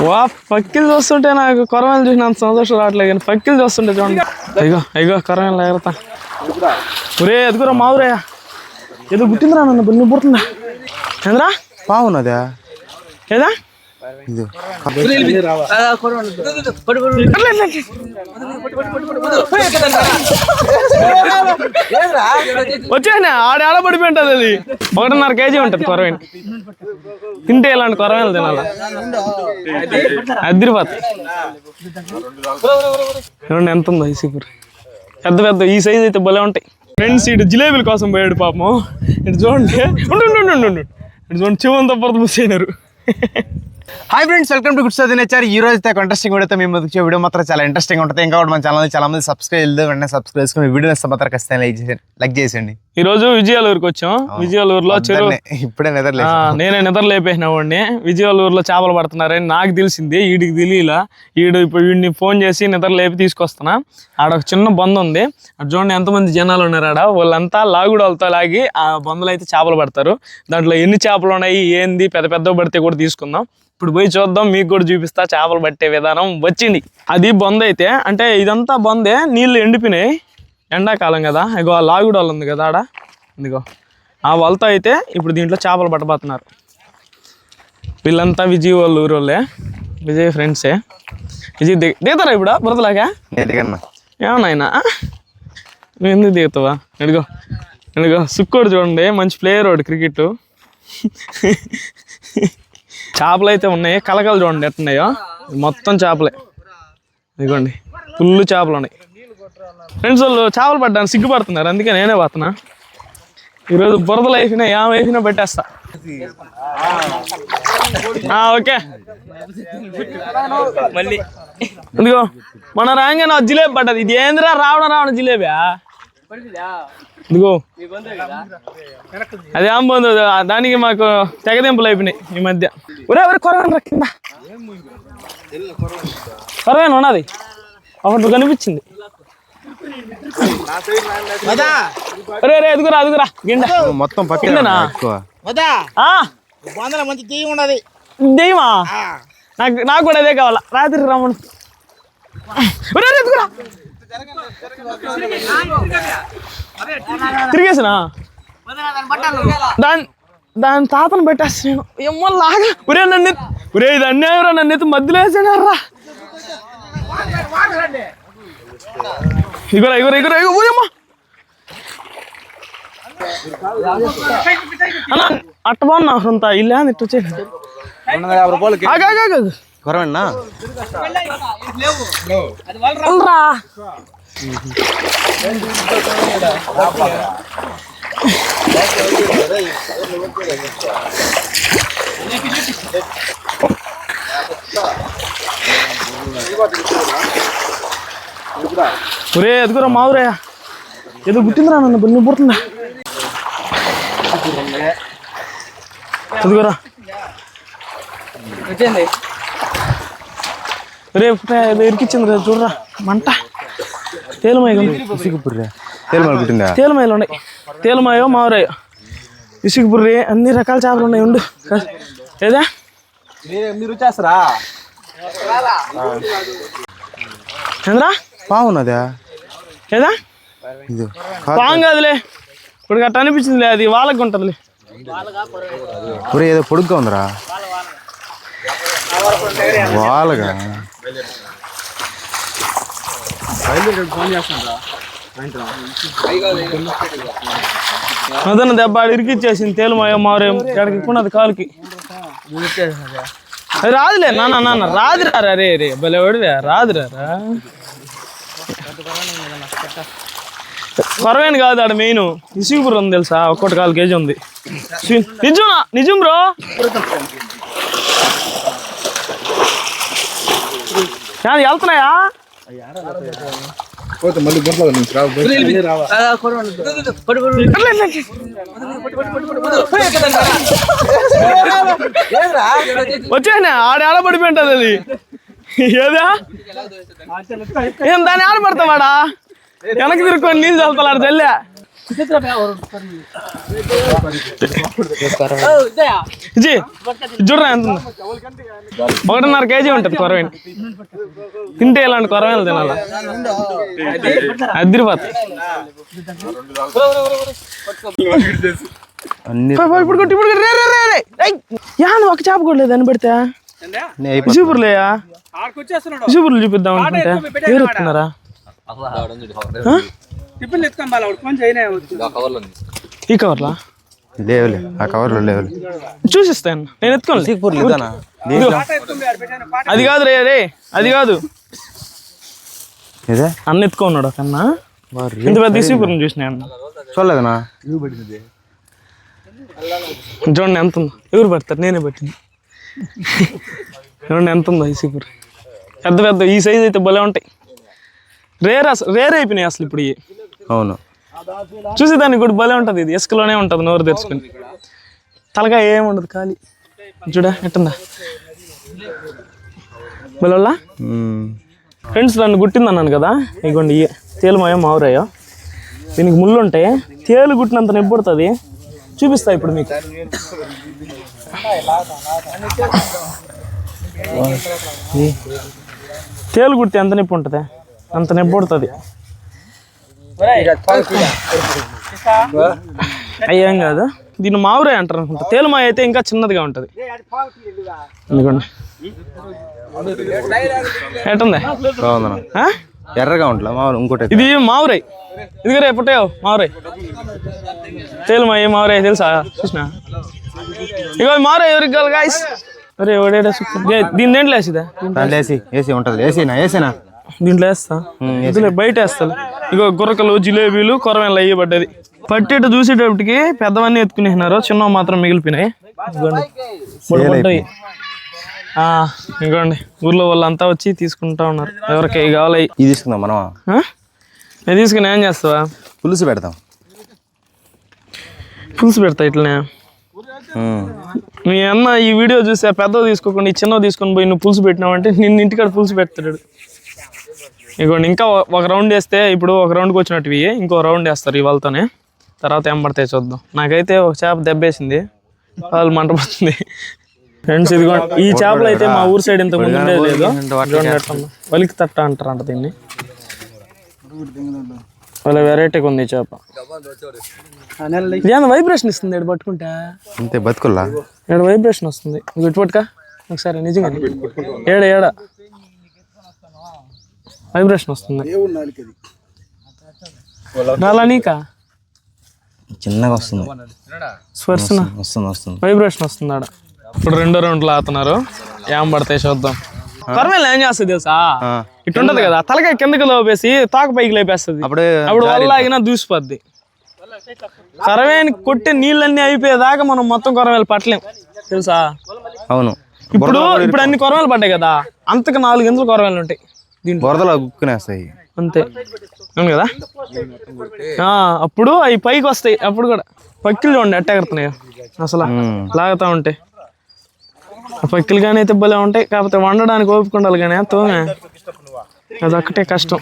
వా పక్కిలు చూస్తుంటే నాకు కొరమేలు చూసిన అంత సంతోషం రావట్లేదు కానీ పక్కిలు చూస్తుంటే చూడండి. అయ్యో కొరమేలు ఎగరతా ఒరే ఎదుగురా మావురే ఏదో గుట్టిందిరా నన్ను నువ్వు పుడుతుందా చంద్రా బాగున్నదా ఏదా వచ్చేనా ఆడ పడిపోయి ఉంటుంది. అది 1.5 kg ఉంటుంది కొరవేణి. తింటే ఇలాంటి కొరవేలు తినాలా అదిరిపోతాయి. చూడండి ఎంత ఉందో ఈసీపూర్ పెద్ద పెద్ద ఈ సైజ్ అయితే భలే ఉంటాయి. ఫ్రెండ్స్ ఇటు జిలేబీల కోసం పోయాడు పాపము. ఇటు చూడండి ఇటు చూడండి చెవంతా పొరత పూసైనారు. Hi friends, welcome to good study nature. ఈ రోజు అయితే ఇంట్రెస్టింగ్ వీడియోతో మేము ముందుకు వీడియో మాత్రం చాలా ఇంట్రెస్టింగ్ ఉంటుంది. ఇంకా మన ఛానల్ చాలా మంది సబ్స్క్రైబ్ చేయలేదు, వెంటనే సబ్స్క్రైబ్ చేసుకుని వీడియో ఇస్తే మాత్రం ఖచ్చితంగా లైక్ చేసేయండి. ఈ రోజు విజయాలూరుకి వచ్చాం. విజయాలూరులో చెరువు ఇప్పుడే నేనే నిద్ర లేపేసిన వాడిని. విజయాలూరులో చేపలు పడుతున్నారని నాకు తెలిసింది, వీడికి తెలియలా. ఇప్పుడు వీడిని ఫోన్ చేసి నిద్ర లేపి తీసుకొస్తున్నా. ఆడ ఒక చిన్న బొంద ఉంది, అటు చూడండి ఎంతమంది జనాలు ఉన్నారు ఆడ. వాళ్ళంతా లాగుడలతో లాగి ఆ బొందలు అయితే చేపలు పడతారు. దాంట్లో ఎన్ని చేపలు ఉన్నాయి ఏంది పెద్ద పెద్ద పడితే కూడా తీసుకుందాం. ఇప్పుడు పోయి చూద్దాం, మీకు కూడా చూపిస్తా చేపలు పట్టే విధానం వచ్చింది. అది బొంద అయితే అంటే ఇదంతా బొందే, నీళ్ళు ఎండిపోయినాయి, ఎండాకాలం కదా. ఇగో ఆ లాగుడు వాళ్ళు ఉంది కదా ఆడ, ఇదిగో ఆ వాళ్ళతో అయితే ఇప్పుడు దీంట్లో చేపలు పట్టబోతున్నారు. వీళ్ళంతా విజయ్ వాళ్ళ ఊరు వాళ్ళే, విజయ్ ఫ్రెండ్సే. విజయ్ దిగుతారా ఇప్పుడు బురదలాగా? ఏమన్నాయినా నువ్వు ఎందుకు దిగుతావా? ఎడుగో సుక్కోడు చూడండి, మంచి ప్లేయర్ వాడు క్రికెట్. చేపలు అయితే ఉన్నాయి, కలకలు చూడండి ఎట్టున్నాయో, మొత్తం చేపలే. ఇదిగోండి ఫుల్ చేపలు ఉన్నాయి. ఫ్రెండ్స్ వాళ్ళు చేపలు పడ్డానికి సిగ్గుపడుతున్నారు, అందుకే నేనే పోతున్నా. ఈరోజు బురదలు అయిపోయినా ఏం అయిపోయినా పెట్టేస్తా. ఓకే మళ్ళీ ఇదిగో మన రాగానే జిలేబీ పడ్డది. ఇది ఏందిరా రావడం జిలేబియా? ఇదిగో అది ఏం బాగుంది, దానికి మాకు తెగదింపులు అయిపోయినాయి ఈ మధ్య. కొరవేను కింద కొరవేను ఉన్నది ఒకటి కనిపించింది. ఎదుగురా గిండ మొత్తం దెయ్యమా? నాకు కూడా అదే కావాలా. రాత్రి రమ్మను. తిరిగేసినా దాని తాతను పెట్టేస్తాను ఎమ్మలాగా. ఇది అన్యాయరా, నన్ను ఎత్తు మధ్యలో వేసానారా. ఇగురమ్మా అన్న అట్ట బాగున్నా సొంత ఇల్లు అని ఇట్టు వచ్చేది. ఒరే ఎదుగురా మావురే ఏదో గుట్టిందిరా నన్ను నువ్వు పుడుతుందా? ఎదుగురా రేపు ఏదో ఇరికిచ్చింది రేపు చూడరా మంట. తేలుమాయలు ఉన్నాయి, తేలుమాయో మావురాయో ఇసుకుపుర్రి అన్ని రకాల చేపలు ఉన్నాయి. ఉండు ఏదా మీరు చేస్తారా చంద్రా? బాగున్నదా? ఏదా పాము కాదులే, ఇప్పుడు అట్ట అనిపించిందిలే, అది వాళ్ళకి ఉంటుందిలే. ఏదో పొడుగ్గా ఉందిరా వాళ్ళగా. అదన్న దెబ్బ ఇరికిచ్చేసింది తేలుమాయో మారేం ఎక్కడికి కాలుకి. అది రాదులే నాన్న రాదురా. రే భలే వాడివే, రాదురా. కొరవేను కాదు ఆడ మెయిన్ ఇసుగుపురం ఉంది తెలుసా, 1.4 kg ఉంది. నిజం బ్రో. వెళ్తున్నాయా? వచ్చేనా ఆడ పడిపోయి ఉంటుంది. అది ఏదా ఏం దాన్ని ఆడపడతావాడా? వెనక్కి తిరుక్కొని నీళ్ళు చల్లుతాడు తెల్లే. ఇది చూడరా ఎంత ఉందో. 1.5 కేజీ ఉంటుంది కొరవేని. తింటే ఇలాంటి కొరవేలు తినాలా అదిరిపోతాయి. ఇప్పుడు ఒక చేప కూడా లేదు అని పెడితే విజయపూర్లేయా విజయపూర్లు చూపిద్దాం అనుకుంటే ఎవరు ఎత్తున్నారా? ఈ కవర్లా లేవులే, ఆ కవర్లో లేవు. చూసిస్తాను నేను ఎత్తుకోండి. అది కాదు రే అది కాదు అన్న ఎత్తుకున్నాడు కన్నా. ఇంత పెద్ద విజయపూర్ని చూసిన చూడలేదనా? చూడండి ఎంత ఉందో. ఎవరు పెడతారు? నేనే పెట్టింది. చూడండి ఎంత ఉందో విజయపూర్. పెద్ద పెద్ద ఈ సైజ్ అయితే భలే ఉంటాయి. రేర్ అయిపోయినాయి అసలు ఇప్పుడు. అవును, చూసేదానికి కూడా భలే ఉంటుంది. ఇది ఇసుకలోనే ఉంటుంది, నోరు తెరుచుకుని. తలకాయ ఏముండదు, ఖాళీ. చూడా ఎట్టుందా భలే. ఫ్రెండ్స్ నన్ను గుట్టింది అన్నాను కదా, ఇగోండి తేలుమాయో మావురాయో. దీనికి ముళ్ళు ఉంటాయి. తేలు గుట్టినంత నొప్పి పడుతుంది. చూపిస్తా ఇప్పుడు మీకు. తేలు గుడితే ఎంత నొప్పి ఉంటుంది, అంత నొప్పి పడుతుంది. అయ్యేం కాదు. దీన్ని మావురాయి అంటారు అనుకుంటా. తేలుమాయ అయితే ఇంకా చిన్నదిగా ఉంటుంది. ఎందుకండి ఎట్టుంది? ఎర్రగా ఉంటుంది ఇంకోటి. ఇది మావురాయి. ఇదిగో రే పుట్టావు మావురాయి. తేలుమాయ మావురాయి తెలుసా? చూసినా ఇగో మావురాయి. ఎవరికి కావాలి గాయస్? అరే ఓడేడా దీని దేంట్లో వేసిదా? ఏసీ ఉంటుంది. ఏసీనా దీంట్లో వేస్తా. ఇందులో బయట వేస్తాను. ఇగో గుర్రకలు, జిలేబీలు, కొరమేళ్ళు అయ్యబడ్డది. పట్టేట చూసేటప్పటికి పెద్దవన్నీ ఎత్తుకునేసినారు, చిన్నవి మాత్రం మిగిలిపోయినాయి. ఇంకోండి ఊర్లో వాళ్ళంతా వచ్చి తీసుకుంటా ఉన్నారు. ఎవరికి కావాలి ఇది తీసుకుందాం మనం. నేను తీసుకుని ఏం చేస్తావా? పులుసు పెడతాం. పులుసు పెడతా ఇట్లనే. నీ అన్న ఈ వీడియో చూస్తే పెద్దవి తీసుకోకుండా ఈ చిన్నవి తీసుకొని పోయి నువ్వు పులుసు పెట్టినావంటే నిన్ను ఇంటికాడ పులుసు పెడతాడు. ఇగోండి ఇంకా ఒక రౌండ్ వేస్తే, ఇప్పుడు ఒక రౌండ్కి వచ్చినట్టు ఇంకో రౌండ్ వేస్తారు ఇవాళతోనే. తర్వాత ఏం పడతాయి చూద్దాం. నాకైతే ఒక చేప దెబ్బేసింది, వాళ్ళు మంట పడుతుంది. ఫ్రెండ్స్ ఇదిగో ఈ చేపలు అయితే మా ఊరు సైడ్ ఇంత ముందు ఉండేది లేదు. వలికి తట్ట అంటారంట దీన్ని. వాళ్ళ వెరైటీగా ఉంది ఈ చేప. ఏమన్నా వైబ్రేషన్ ఇస్తుంది ఇక్కడ పట్టుకుంటే. అంతే బతుకుల్లా ఇక్కడ వైబ్రేషన్ వస్తుంది. ఇటు పట్టుకా ఒకసారి. నిజంగా ఏడ వైబ్రేషన్ వస్తుంది. అలా నీకా చిన్నగా వస్తుంది. స్పర్శన వస్తుంది. వైబ్రేషన్ వస్తుంది ఆడ. ఇప్పుడు 2వ రౌండ్ లాగుతున్నారు. ఏం పడతాయి చూద్దాం. కొరమేలు ఏం చేస్తుంది తెలుసా? ఇటు ఉంటది కదా, తలకాయ కిందకి లోపేసి తోక పైకి లేపేస్తుంది. అప్పుడు వల్లాగినా దూసిపోద్ది. కొరమేని కొట్టే నీళ్ళన్నీ అయిపోయేదాకా మనం మొత్తం కొరమేలు పట్టలేం తెలుసా? అవును. ఇప్పుడు అన్ని కొరమేలు పడ్డాయి కదా, అంతకు 4 గింజలు కొరమేలు ఉంటాయి దీంట్లో. బురదలో గుక్కునేస్తాయి అంతే. అవును కదా. అప్పుడు అవి పైకి వస్తాయి. అప్పుడు కూడా పక్కిలు చూడండి ఎట్ట ఎగురుతున్నాయో అసలు లాగుతా ఉంటే. పక్కిలు కానీ అయితే భలే ఉంటాయి. కాకపోతే వండడానికి ఓపిక ఉండాలి కానీ తోమే అదొక్కటే కష్టం.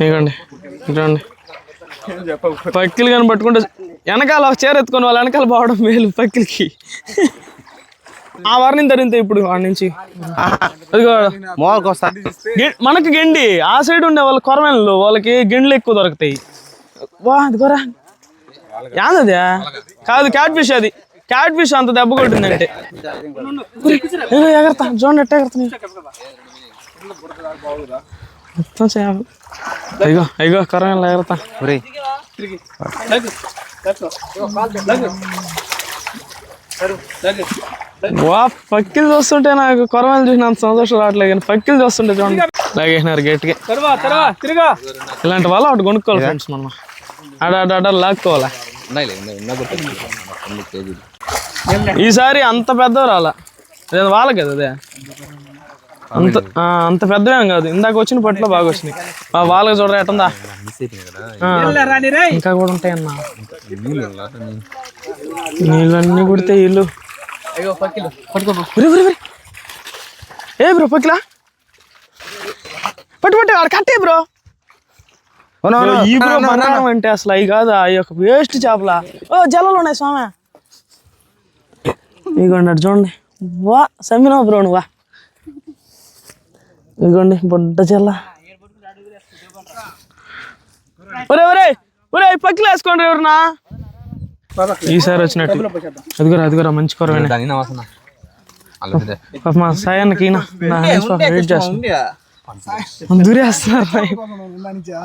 ఇవ్వండి చూడండి, పక్కిలు కానీ పట్టుకుంటే వెనకాల చీర ఎత్తుకొని వాళ్ళ వెనకాల పోవడం మేలు పక్కిలకి. ఆ వారిని తరింతే ఇప్పుడు వాడి నుంచి మనకి గెండి. ఆ సైడ్ ఉండే వాళ్ళ కొరమేళ్ళు వాళ్ళకి గెండ్లు ఎక్కువ దొరుకుతాయి. వా అది కొరా యాదదే కాదు, క్యాట్ ఫిష్. అది క్యాట్ ఫిష్ అంత దెబ్బ కొట్టిందంటే ఎగరతా. చూడండి ఎట్ట ఎగరుతున్నాయి మొత్తం చేపలు. అయ్యో కొరమేళ్ళు ఎగరతా. వా పక్కిలు చూస్తుంటే నాకు కొరమేలు చూసిన అంత సంతోషం రావట్లేదు, కానీ పక్కిలు చూస్తుంటే చూడండి లాగేసినారు గట్టిగా. ఇలాంటి వాళ్ళ ఒకటి కొనుక్కోవాలి ఫ్రెండ్స్. మనం ఆడ లాక్కోవాలా. ఈసారి అంత పెద్ద రాలా, అదే వాళ్ళ కదా అదే అంత పెద్దవేం కాదు. ఇందాక వచ్చిన పట్లో బాగా వచ్చినాయి. వాళ్ళకి చూడరా ఎట్టుందా. ఇంకా కూడా ఉంటాయి అన్న నీళ్ళన్నీ కుడితే ఇల్లు. ఏ బ్రో పక్కిలా పట్టు ఆడ కట్టే బ్రో. ఈ బ్రో బంగారం అంటే అసలు అవి కాదు ఆ యొక్క వేస్ట్ చేపలా. ఓ జలాలు ఉన్నాయి స్వామి. ఇగోండి అటు చూడండి. వా సమ్మినా బ్రో నువ్వా. ఇగోండి బొడ్డ జల్ల. ఒరే ఒరే ఒరే పక్కలు వేసుకోండి ఎవరన్నా. ఈసారి వచ్చినట్టు అదిగురా మంచి కూరవేనా మా సాయానికి వెయిట్ చేస్తాను. దూరేస్తున్నారు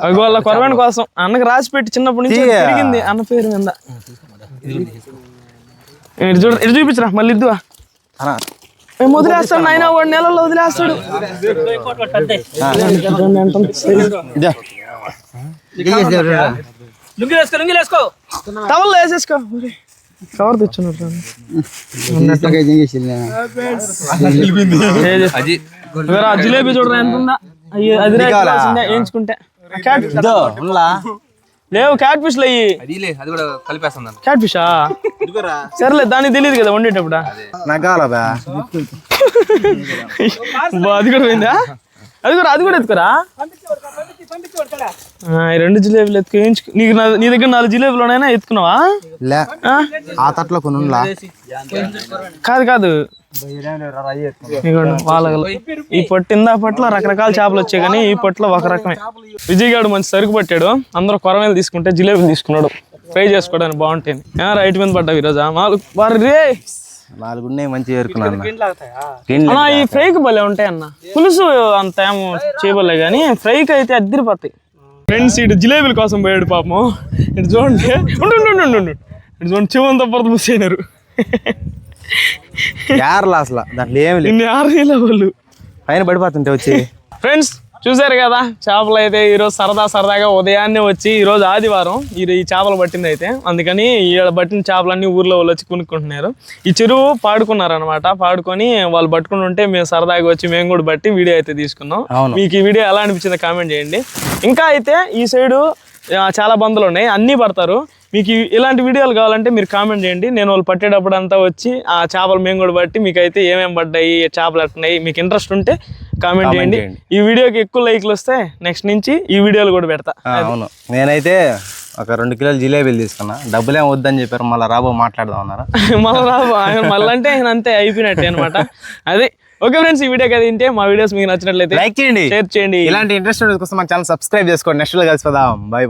అవి వాళ్ళ కొరవేణ కోసం అన్నకి రాసి పెట్టి చిన్నప్పటి నుంచి పెరిగింది అన్న పేరు మీద. ఇటు చూపించరా మళ్ళీ ఇద్దువా. మేము వదిలేస్తాడు ఆయన 1 నెలల్లో వదిలేస్తాడు. టవల్లో వేసేసుకో కవర్ తెచ్చున్నట్టు. జిలేబీ చూడరా ఎంత ఉందా. అది వేయించుకుంటే లేవు క్యాట్ ఫిష్ అయ్యి. క్యాట్ ఫిషా సరేలే దానికి తెలియదు కదా వండేటప్పుడు. అది కూడా పోయిందా. అది కూడా ఎత్తుకురా. 2 జిలేబీలు ఎత్తుకు వేయించుకు. నీ దగ్గర 4 జిలేబీలు ఉన్నాయా ఎత్తుకున్నావా. ఆ తట్లో కొన్ని కాదు వాళ్ళ ఈ పొట్టిందా పట్ల రకరకాల చేపలు వచ్చాయి కానీ ఈ పొట్లో ఒక రకమే. విజయ్ గారు మంచి సరుకు పట్టాడు. అందరూ కొరమేలు తీసుకుంటే జిలేబీలు తీసుకున్నాడు ఫ్రై చేసుకోవడానికి బాగుంటాయి. రైట్ మీద పడ్డావు ఈరోజు. 4 ఉన్నాయి మంచి ఏరుకున్నాను. ఈ ఫ్రైకి భలే ఉంటాయి అన్న. పులుసు అంత ఏమో చేయబలే కానీ ఫ్రైకి అయితే అద్దరిపోతాయి. ఫ్రెండ్స్ ఇటు జిలేబీల కోసం పోయాడు పాపము. ఇటు చూడండి ఇటు చూడండి చెవంతా పొరత పూసైనారు. అసలు దాంట్లో ఏమి వాళ్ళు పైన పడిపోతుంటే వచ్చి. ఫ్రెండ్స్ చూసారు కదా చేపలు అయితే ఈరోజు సరదాగా ఉదయాన్నే వచ్చి ఈరోజు ఆదివారం ఈ చేపలు పట్టింది అయితే అందుకని పట్టిన చేపలన్నీ ఊర్లో వాళ్ళు వచ్చి కొనుక్కుంటున్నారు. ఈ చెరువు పాడుకున్నారు అనమాట. పాడుకొని వాళ్ళు పట్టుకుని ఉంటే మేము సరదాగా వచ్చి మేము కూడా బట్టి వీడియో అయితే తీసుకున్నాం. మీకు ఈ వీడియో ఎలా అనిపించిందో కామెంట్ చేయండి. ఇంకా అయితే ఈ సైడు చాలా బందులు ఉన్నాయి అన్నీ పడతారు. మీకు ఇలాంటి వీడియోలు కావాలంటే మీరు కామెంట్ చేయండి. నేను వాళ్ళు పట్టేటప్పుడు అంతా వచ్చి ఆ చేపలు మేము కూడా బట్టి మీకు అయితే ఏమేమి పడ్డాయి చేపలు ఎట్టున్నాయి మీకు ఇంట్రెస్ట్ ఉంటే కామెంట్ చేయండి. ఈ వీడియోకి ఎక్కువ లైక్లు వస్తే నెక్స్ట్ నుంచి ఈ వీడియోలు కూడా పెడతా. అవును నేనైతే ఒక 2 కిలోలు జిలేబీలు తీసుకున్నా. డబ్బులేం వద్దని చెప్పారు. మళ్ళీ రాబో మాట్లాడదాం అన్నారా. మళ్ళీ అంటే ఆయన అంతే అయిపోయినట్టే అనమాట. అదే ఓకే ఫ్రెండ్స్ ఈ వీడియో కదా తింటే మా వీడియోస్ మీకు నచ్చినట్లయితే లైక్ చేయండి, షేర్ చేయండి. ఇలాంటి ఇంట్రెస్ట్ కోసం మన ఛానల్ సబ్స్క్రైబ్ చేసుకోండి. నెక్స్ట్ లో కలిసిపోదాం. బాయ్.